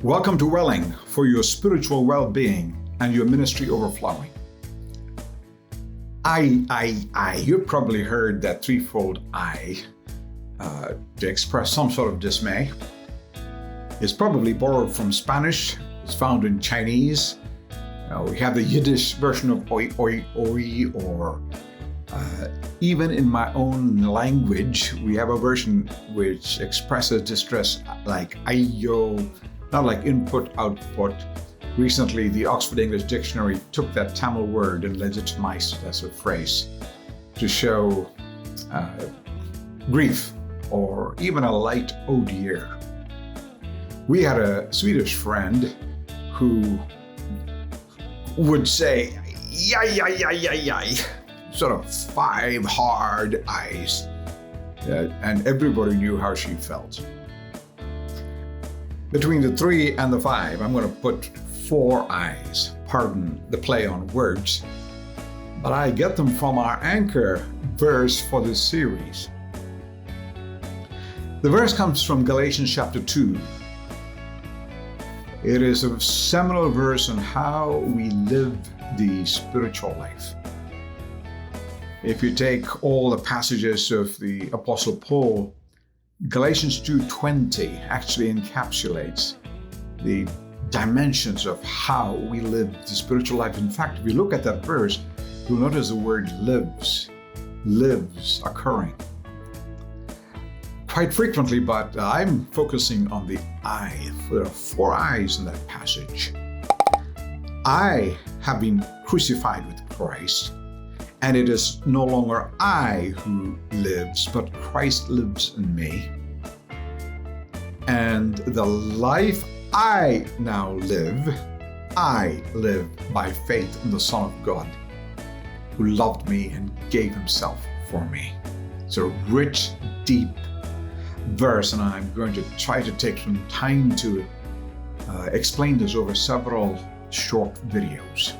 Welcome to Welling for your spiritual well-being and your ministry overflowing. You've probably heard that threefold I to express some sort of dismay. It's probably borrowed from Spanish. It's found in Chinese. We have the Yiddish version of oi, oi, oi, or even in my own language, we have a version which expresses distress like ayo, not like input, output. Recently, the Oxford English Dictionary took that Tamil word and legitimized it as a phrase to show grief or even a light oh dear. We had a Swedish friend who would say, yai, yai, yai, yai, yai, sort of 5 hard eyes. And everybody knew how she felt. Between the 3 and the 5, I'm going to put 4 eyes. Pardon the play on words, but I get them from our anchor verse for this series. The verse comes from Galatians chapter 2. It is a seminal verse on how we live the spiritual life. If you take all the passages of the Apostle Paul, Galatians 2:20 actually encapsulates the dimensions of how we live the spiritual life. In fact, if you look at that verse, you'll notice the word lives occurring quite frequently, but I'm focusing on the I. There are 4 eyes in that passage. I have been crucified with Christ, and it is no longer I who lives, but Christ lives in me. And the life I now live, I live by faith in the Son of God, who loved me and gave himself for me. It's a rich, deep verse, and I'm going to try to take some time to explain this over several short videos.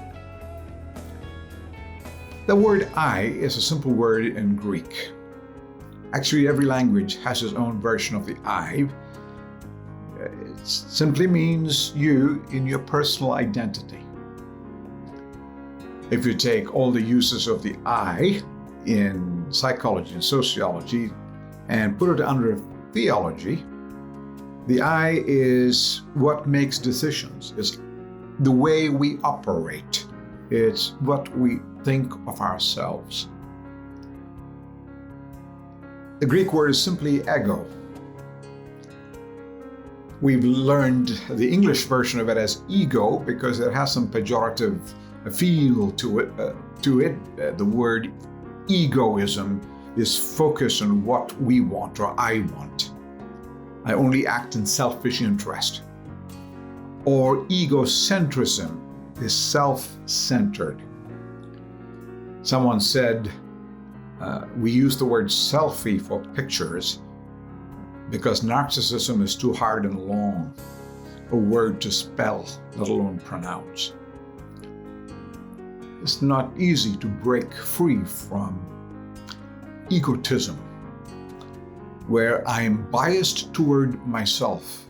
The word I is a simple word in Greek. Actually, every language has its own version of the I. It simply means you in your personal identity. If you take all the uses of the I in psychology and sociology and put it under theology, the I is what makes decisions. It's the way we operate. It's what we think of ourselves. The Greek word is simply ego. We've learned the English version of it as ego because it has some pejorative feel to it. The word egoism is focused on what we want or I want. I only act in selfish interest. Or egocentrism is self-centered. Someone said, we use the word selfie for pictures because narcissism is too hard and long a word to spell, let alone pronounce. It's not easy to break free from egotism, where I am biased toward myself.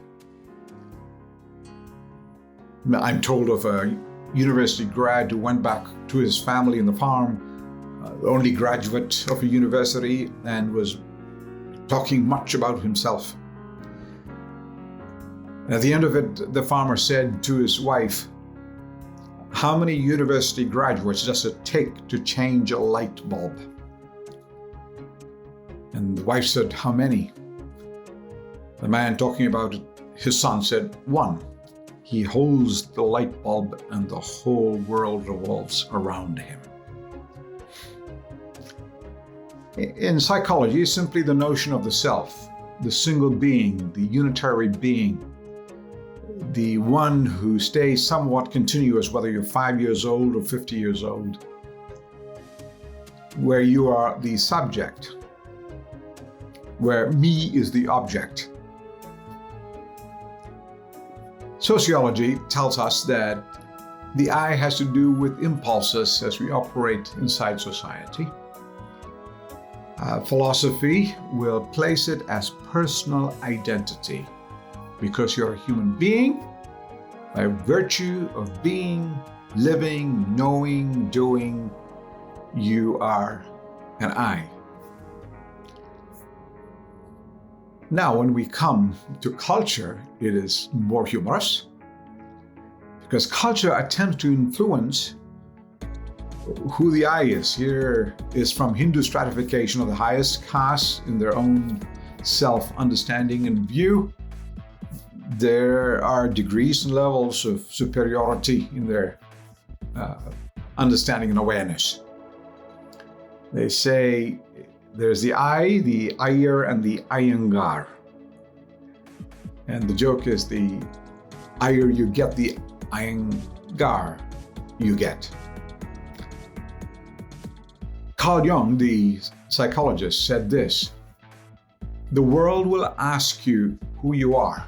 I'm told of a university grad who went back to his family in the farm, the only graduate of a university, and was talking much about himself. At the end of it, the farmer said to his wife, "How many university graduates does it take to change a light bulb?" And the wife said, "How many?" The man talking about it, his son, said, "1. He holds the light bulb and the whole world revolves around him." In psychology, it's simply the notion of the self, the single being, the unitary being, the one who stays somewhat continuous, whether you're 5 years old or 50 years old, where you are the subject, where me is the object. Sociology tells us that the I has to do with impulses as we operate inside society. Philosophy will place it as personal identity. Because you're a human being, By virtue of being, living, knowing, doing, you are an I. Now, when we come to culture, it is more humorous, because culture attempts to influence who the I is. Here is from Hindu stratification of the highest caste in their own self-understanding and view. There are degrees and levels of superiority in their understanding and awareness. They say there's the I, the Iyer, and the Iyengar. And the joke is the Iyer you get, the Iyengar you get. Carl Jung, the psychologist, said this: the world will ask you who you are.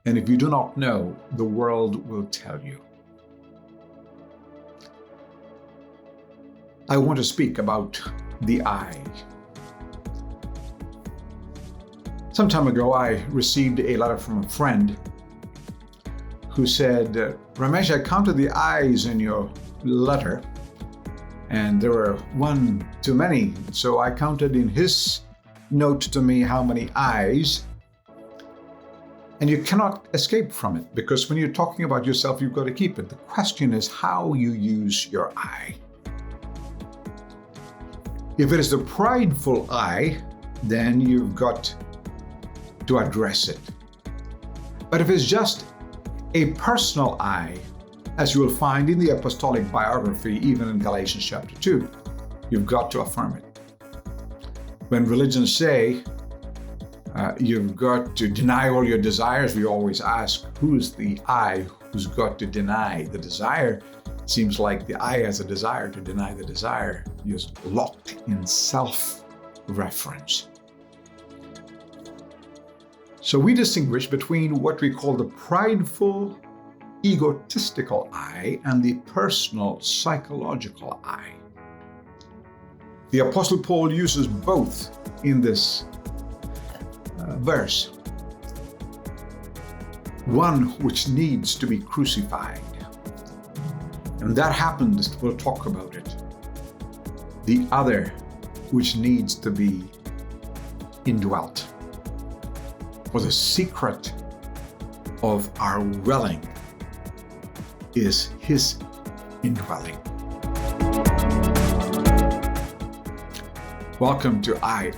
And if you do not know, the world will tell you. I want to speak about the I. Some time ago, I received a letter from a friend who said, Ramesh, I counted the I's in your letter, and there were one too many. So I counted in his note to me how many I's. And you cannot escape from it, because when you're talking about yourself, you've got to keep it. The question is how you use your I. If it is the prideful I, then you've got to address it. But if it's just a personal I, as you will find in the apostolic biography, even in Galatians chapter 2, you've got to affirm it. When religions say you've got to deny all your desires, we always ask, who's the I who's got to deny the desire? It seems like the I has a desire to deny the desire. You're locked in self-reference. So we distinguish between what we call the prideful, egotistical I and the personal, psychological I. The Apostle Paul uses both in this verse. One which needs to be crucified. And that happens, we'll talk about it. The other which needs to be indwelt. For the secret of our dwelling is his indwelling. Welcome to I.